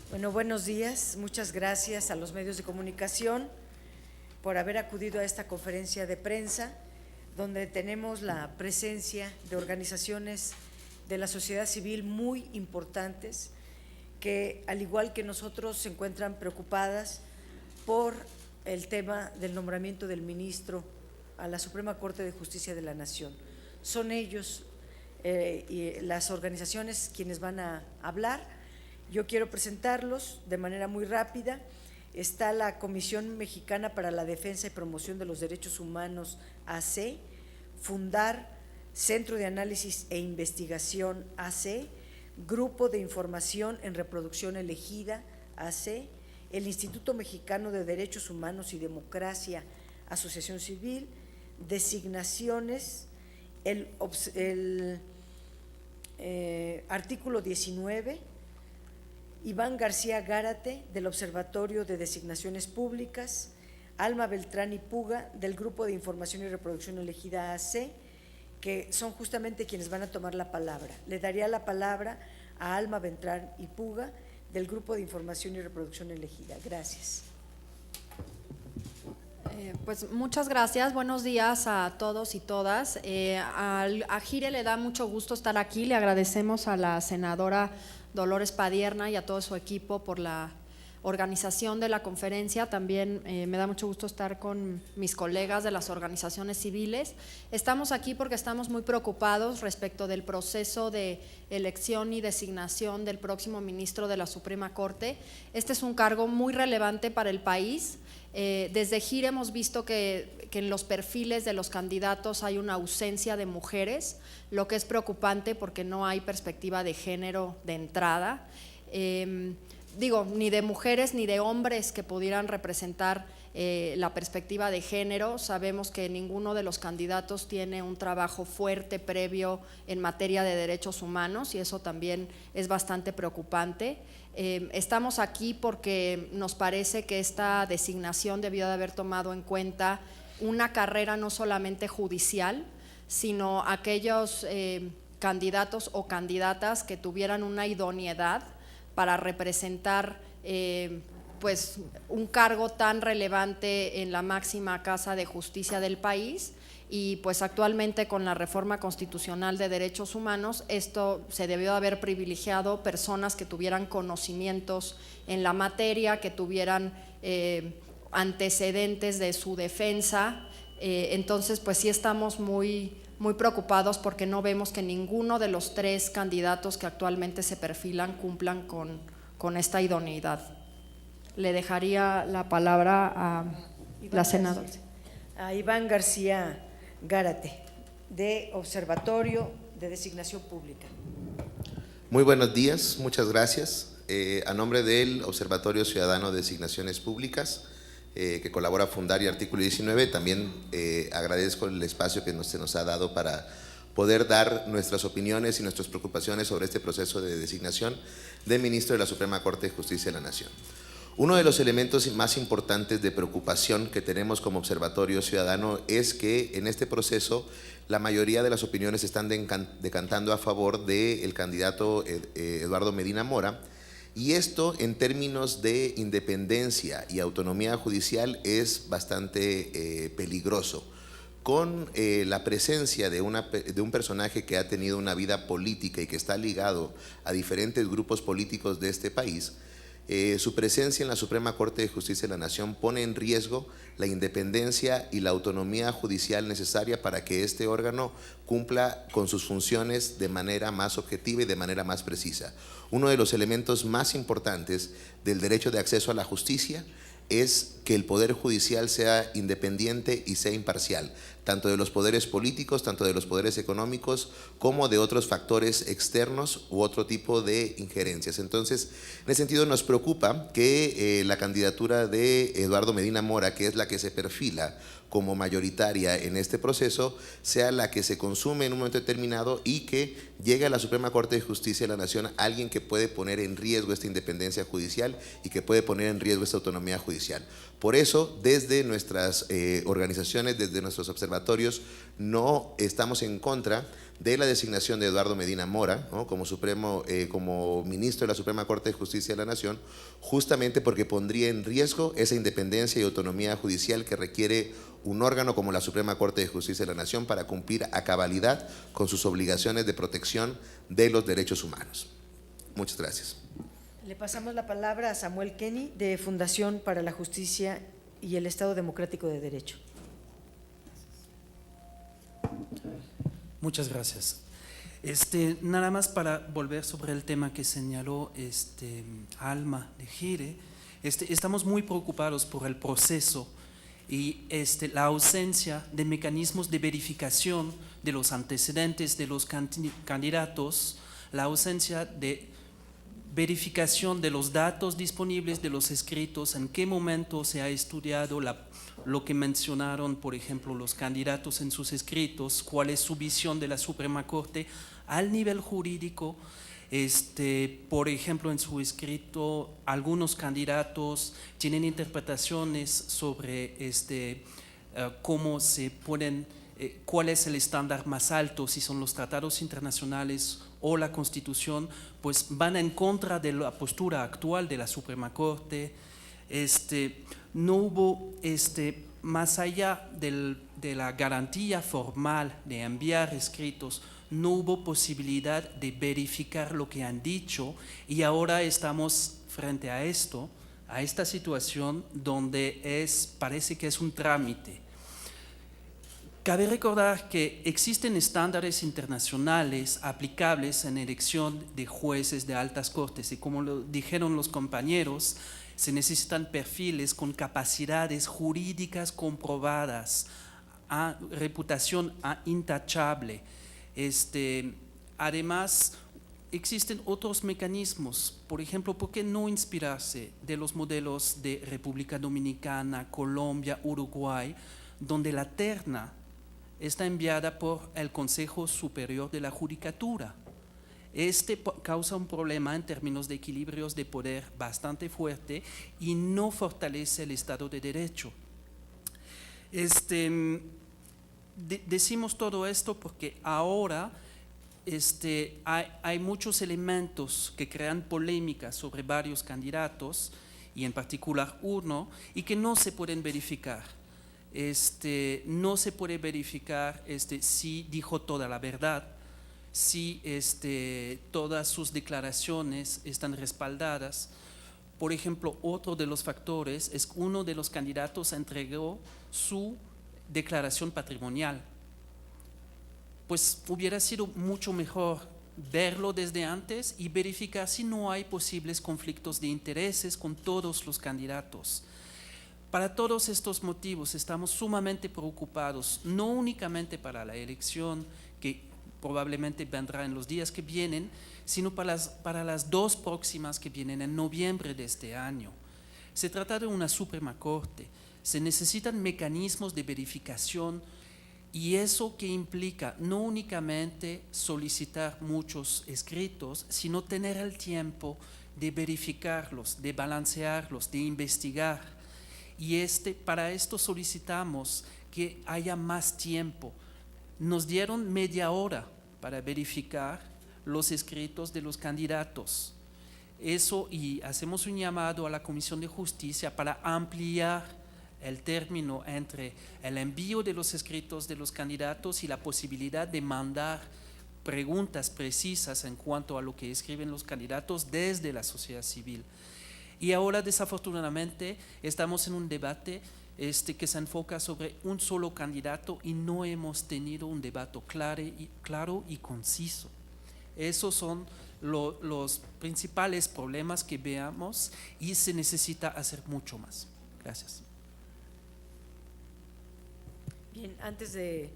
Bueno, buenos días. Muchas gracias a los medios de comunicación por haber acudido a esta conferencia de prensa, donde tenemos la presencia de organizaciones de la sociedad civil muy importantes que, al igual que nosotros, se encuentran preocupadas por el tema del nombramiento del ministro a la Suprema Corte de Justicia de la Nación. Son ellos y las organizaciones quienes van a hablar. Yo quiero presentarlos de manera muy rápida. Está la Comisión Mexicana para la Defensa y Promoción de los Derechos Humanos, AC, Fundar, Centro de Análisis e Investigación, AC, Grupo de Información en Reproducción Elegida, AC, el Instituto Mexicano de Derechos Humanos y Democracia, Asociación Civil, designaciones, el artículo 19, Iván García Gárate, del Observatorio de Designaciones Públicas, Alma Beltrán y Puga, del Grupo de Información y Reproducción Elegida, AC, que son justamente quienes van a tomar la palabra. Le daría la palabra a Alma Beltrán y Puga, del Grupo de Información y Reproducción Elegida. Gracias. Pues muchas gracias, buenos días a todos y todas. A Gire le da mucho gusto estar aquí, le agradecemos a la senadora Dolores Padierna y a todo su equipo por la organización de la conferencia. También me da mucho gusto estar con mis colegas de las organizaciones civiles. Estamos aquí porque estamos muy preocupados respecto del proceso de elección y designación del próximo ministro de la Suprema Corte. Este es un cargo muy relevante para el país. Desde Gire hemos visto que en los perfiles de los candidatos hay una ausencia de mujeres, lo que es preocupante porque no hay perspectiva de género de entrada. Ni de mujeres ni de hombres que pudieran representar la perspectiva de género. Sabemos que ninguno de los candidatos tiene un trabajo fuerte previo en materia de derechos humanos y eso también es bastante preocupante. Estamos aquí porque nos parece que esta designación debió de haber tomado en cuenta una carrera no solamente judicial, sino aquellos candidatos o candidatas que tuvieran una idoneidad para representar pues un cargo tan relevante en la máxima casa de justicia del país. Y pues actualmente con la reforma constitucional de derechos humanos esto se debió haber privilegiado personas que tuvieran conocimientos en la materia, que tuvieran antecedentes de su defensa. Entonces pues sí estamos muy preocupados porque no vemos que ninguno de los tres candidatos que actualmente se perfilan cumplan con esta idoneidad. Le dejaría la palabra a la senadora. A Iván García Gárate, de Observatorio de Designación Pública. Muy buenos días, muchas gracias. A nombre del Observatorio Ciudadano de Designaciones Públicas, que colabora a Fundar y Artículo 19, también agradezco el espacio que se nos ha dado para poder dar nuestras opiniones y nuestras preocupaciones sobre este proceso de designación de ministro de la Suprema Corte de Justicia de la Nación. Uno de los elementos más importantes de preocupación que tenemos como Observatorio Ciudadano es que en este proceso la mayoría de las opiniones están decantando a favor del candidato Eduardo Medina Mora, y esto en términos de independencia y autonomía judicial es bastante peligroso. Con la presencia de un personaje que ha tenido una vida política y que está ligado a diferentes grupos políticos de este país, su presencia en la Suprema Corte de Justicia de la Nación pone en riesgo la independencia y la autonomía judicial necesaria para que este órgano cumpla con sus funciones de manera más objetiva y de manera más precisa. Uno de los elementos más importantes del derecho de acceso a la justicia es que el Poder Judicial sea independiente y sea imparcial, tanto de los poderes políticos, tanto de los poderes económicos, como de otros factores externos u otro tipo de injerencias. Entonces, en ese sentido nos preocupa que la candidatura de Eduardo Medina Mora, que es la que se perfila como mayoritaria en este proceso, sea la que se consume en un momento determinado y que llegue a la Suprema Corte de Justicia de la Nación alguien que puede poner en riesgo esta independencia judicial y que puede poner en riesgo esta autonomía judicial. Por eso, desde nuestras organizaciones, desde nuestros observatorios, observatorios no estamos en contra de la designación de Eduardo Medina Mora, ¿no?, como ministro de la Suprema Corte de Justicia de la Nación, justamente porque pondría en riesgo esa independencia y autonomía judicial que requiere un órgano como la Suprema Corte de Justicia de la Nación para cumplir a cabalidad con sus obligaciones de protección de los derechos humanos. Muchas gracias. Le pasamos la palabra a Samuel Kenny, de Fundación para la Justicia y el Estado Democrático de Derecho. Muchas gracias. Nada más para volver sobre el tema que señaló Alma de Gire, estamos muy preocupados por el proceso y la ausencia de mecanismos de verificación de los antecedentes de los candidatos, la ausencia de verificación de los datos disponibles de los escritos, en qué momento se ha estudiado lo que mencionaron, por ejemplo, los candidatos en sus escritos, cuál es su visión de la Suprema Corte al nivel jurídico. Por ejemplo, en su escrito, algunos candidatos tienen interpretaciones sobre cómo se pueden, cuál es el estándar más alto, si son los tratados internacionales o la Constitución, pues van en contra de la postura actual de la Suprema Corte. No hubo, más allá de la garantía formal de enviar escritos, no hubo posibilidad de verificar lo que han dicho, y ahora estamos frente a esto, a esta situación donde parece que es un trámite. Cabe recordar que existen estándares internacionales aplicables en elección de jueces de altas cortes, y como lo dijeron los compañeros, se necesitan perfiles con capacidades jurídicas comprobadas, a reputación intachable. Además, existen otros mecanismos. Por ejemplo, ¿por qué no inspirarse de los modelos de República Dominicana, Colombia, Uruguay, donde la terna está enviada por el Consejo Superior de la Judicatura? Causa un problema en términos de equilibrios de poder bastante fuerte y no fortalece el Estado de Derecho. Decimos todo esto porque ahora hay muchos elementos que crean polémica sobre varios candidatos, y en particular uno, y que no se pueden verificar. No se puede verificar si dijo toda la verdad, si todas sus declaraciones están respaldadas. Por ejemplo, otro de los factores es que uno de los candidatos entregó su declaración patrimonial. Pues hubiera sido mucho mejor verlo desde antes y verificar si no hay posibles conflictos de intereses con todos los candidatos. Para todos estos motivos estamos sumamente preocupados, no únicamente para la elección que probablemente vendrá en los días que vienen, sino para las dos próximas que vienen en noviembre de este año. Se trata de una Suprema Corte, se necesitan mecanismos de verificación, y eso que implica no únicamente solicitar muchos escritos, sino tener el tiempo de verificarlos, de balancearlos, de investigar. Y para esto solicitamos que haya más tiempo. Nos dieron media hora para verificar los escritos de los candidatos. Eso, y hacemos un llamado a la Comisión de Justicia para ampliar el término entre el envío de los escritos de los candidatos y la posibilidad de mandar preguntas precisas en cuanto a lo que escriben los candidatos desde la sociedad civil. Y ahora, desafortunadamente, estamos en un debate que se enfoca sobre un solo candidato y no hemos tenido un debate claro y conciso. Esos son los principales problemas que veamos, y se necesita hacer mucho más. Gracias. Bien, antes de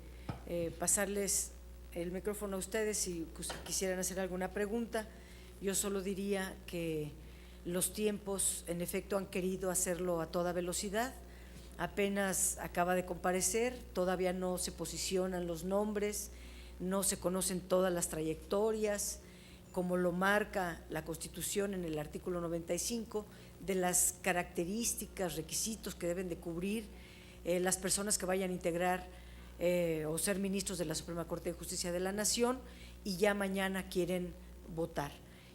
pasarles el micrófono a ustedes, si quisieran hacer alguna pregunta, yo solo diría que los tiempos en efecto han querido hacerlo a toda velocidad. Apenas acaba de comparecer, todavía no se posicionan los nombres, no se conocen todas las trayectorias, como lo marca la Constitución en el artículo 95, de las características, requisitos que deben de cubrir las personas que vayan a integrar o ser ministros de la Suprema Corte de Justicia de la Nación y ya mañana quieren votar.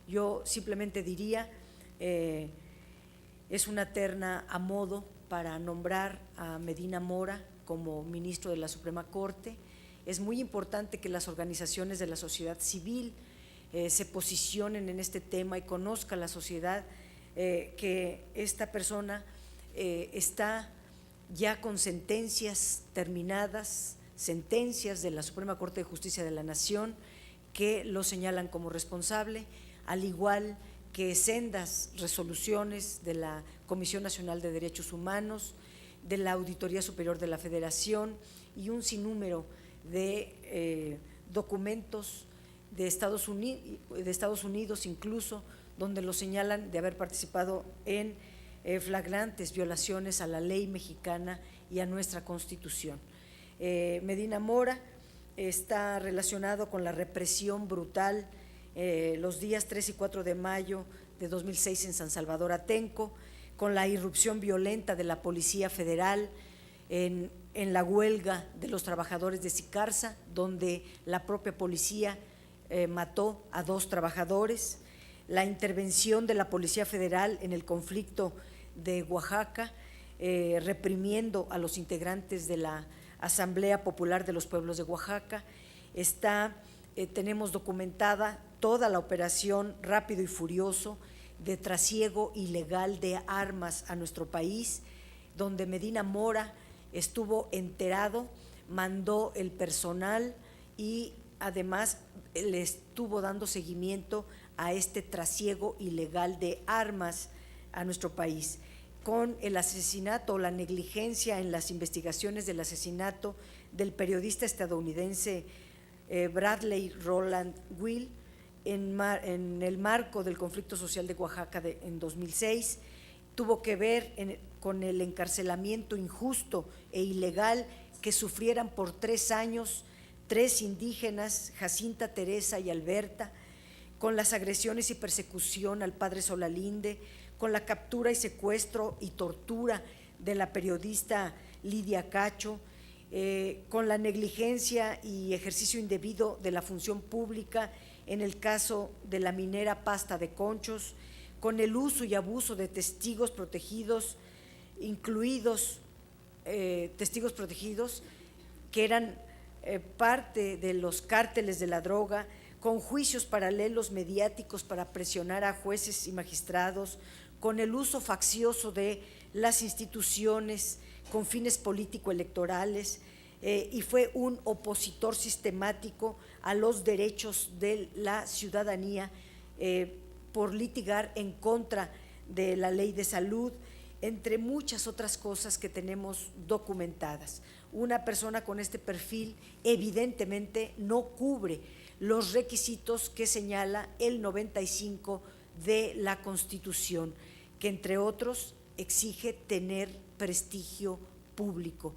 Yo simplemente diría, es una terna a modo para nombrar a Medina Mora como ministro de la Suprema Corte. Es muy importante que las organizaciones de la sociedad civil se posicionen en este tema y conozca la sociedad que esta persona está ya con sentencias terminadas, sentencias de la Suprema Corte de Justicia de la Nación que lo señalan como responsable, al igual que sendas resoluciones de la Comisión Nacional de Derechos Humanos, de la Auditoría Superior de la Federación y un sinnúmero de documentos de Estados Unidos incluso, donde lo señalan de haber participado en flagrantes violaciones a la ley mexicana y a nuestra Constitución. Medina Mora está relacionado con la represión brutal los días 3 y 4 de mayo de 2006 en San Salvador Atenco, con la irrupción violenta de la Policía Federal en la huelga de los trabajadores de Sicarza, donde la propia policía mató a 2 trabajadores, la intervención de la Policía Federal en el conflicto de Oaxaca, reprimiendo a los integrantes de la Asamblea Popular de los Pueblos de Oaxaca. Tenemos documentada toda la operación Rápido y Furioso de trasiego ilegal de armas a nuestro país, donde Medina Mora estuvo enterado, mandó el personal y además le estuvo dando seguimiento a este trasiego ilegal de armas a nuestro país. Con el asesinato o la negligencia en las investigaciones del asesinato del periodista estadounidense Bradley Roland Will en el marco del conflicto social de Oaxaca en 2006, tuvo que ver con el encarcelamiento injusto e ilegal que sufrieran por 3 años 3 indígenas, Jacinta, Teresa y Alberta, con las agresiones y persecución al padre Solalinde, con la captura y secuestro y tortura de la periodista Lidia Cacho, con la negligencia y ejercicio indebido de la función pública en el caso de la minera Pasta de Conchos, con el uso y abuso de testigos protegidos, incluidos testigos protegidos que eran parte de los cárteles de la droga, con juicios paralelos mediáticos para presionar a jueces y magistrados, con el uso faccioso de las instituciones con fines político-electorales, y fue un opositor sistemático a los derechos de la ciudadanía por litigar en contra de la ley de salud, entre muchas otras cosas que tenemos documentadas. Una persona con este perfil evidentemente no cubre los requisitos que señala el 95 de la Constitución, que entre otros exige tener prestigio público,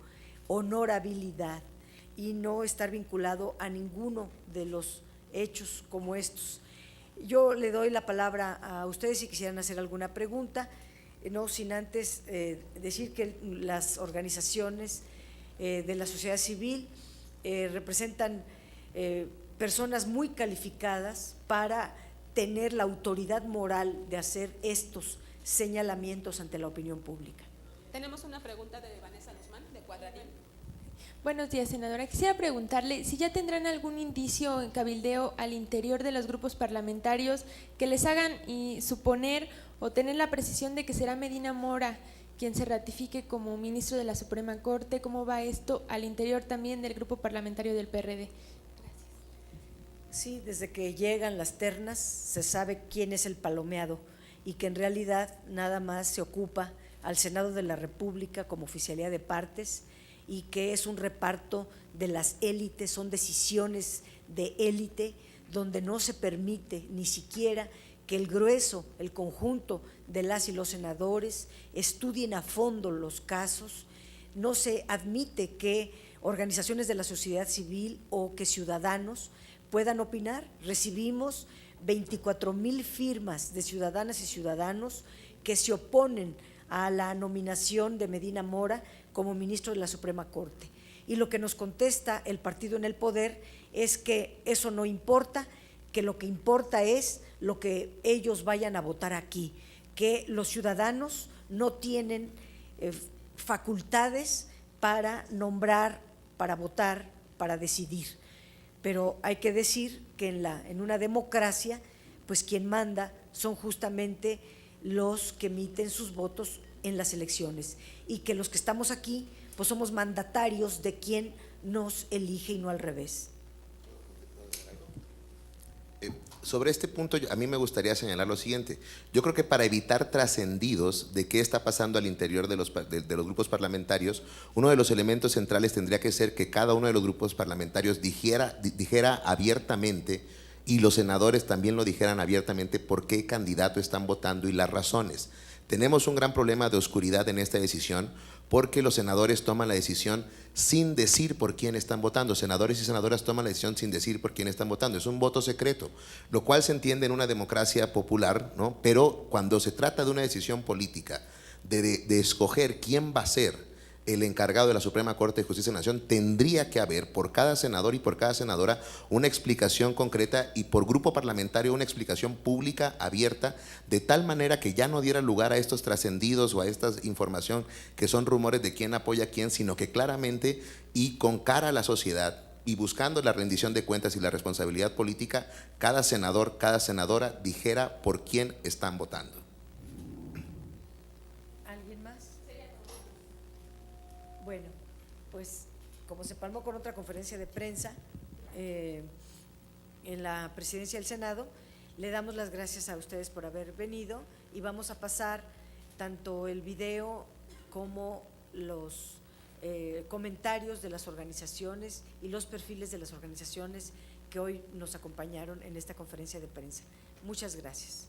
honorabilidad y no estar vinculado a ninguno de los hechos como estos. Yo le doy la palabra a ustedes si quisieran hacer alguna pregunta, no sin antes decir que las organizaciones de la sociedad civil representan personas muy calificadas para tener la autoridad moral de hacer estos señalamientos ante la opinión pública. Tenemos una pregunta de Vanessa Guzmán, de Cuadradín. Buenos días, senadora. Quisiera preguntarle si ya tendrán algún indicio en cabildeo al interior de los grupos parlamentarios que les hagan suponer o tener la precisión de que será Medina Mora quien se ratifique como ministro de la Suprema Corte. ¿Cómo va esto al interior también del grupo parlamentario del PRD? Sí, desde que llegan las ternas se sabe quién es el palomeado y que en realidad nada más se ocupa al Senado de la República como oficialía de partes y que es un reparto de las élites, son decisiones de élite donde no se permite ni siquiera que el grueso, el conjunto de las y los senadores estudien a fondo los casos, no se admite que organizaciones de la sociedad civil o que ciudadanos puedan opinar. Recibimos 24,000 firmas de ciudadanas y ciudadanos que se oponen a la nominación de Medina Mora como ministro de la Suprema Corte. y lo que nos contesta el partido en el poder es que eso no importa, que lo que importa es lo que ellos vayan a votar aquí, que los ciudadanos no tienen facultades para nombrar, para votar, para decidir. Pero hay que decir que en una democracia, pues quien manda son justamente los que emiten sus votos en las elecciones, y que los que estamos aquí pues somos mandatarios de quien nos elige y no al revés. Sobre este punto, a mí me gustaría señalar lo siguiente. Yo creo que para evitar trascendidos de qué está pasando al interior de los grupos parlamentarios, uno de los elementos centrales tendría que ser que cada uno de los grupos parlamentarios dijera abiertamente, y los senadores también lo dijeran abiertamente, por qué candidato están votando y las razones. Tenemos un gran problema de oscuridad en esta decisión, porque los senadores toman la decisión sin decir por quién están votando. Senadores y senadoras toman la decisión sin decir por quién están votando. Es un voto secreto, lo cual se entiende en una democracia popular, ¿no? Pero cuando se trata de una decisión política, de escoger quién va a ser el encargado de la Suprema Corte de Justicia de la Nación, tendría que haber por cada senador y por cada senadora una explicación concreta, y por grupo parlamentario una explicación pública, abierta, de tal manera que ya no diera lugar a estos trascendidos o a esta información que son rumores de quién apoya a quién, sino que claramente y con cara a la sociedad y buscando la rendición de cuentas y la responsabilidad política, cada senador, cada senadora dijera por quién están votando. ¿Alguien más? Bueno, pues como se palmó con otra conferencia de prensa en la presidencia del Senado, le damos las gracias a ustedes por haber venido, y vamos a pasar tanto el video como los comentarios de las organizaciones y los perfiles de las organizaciones que hoy nos acompañaron en esta conferencia de prensa. Muchas gracias.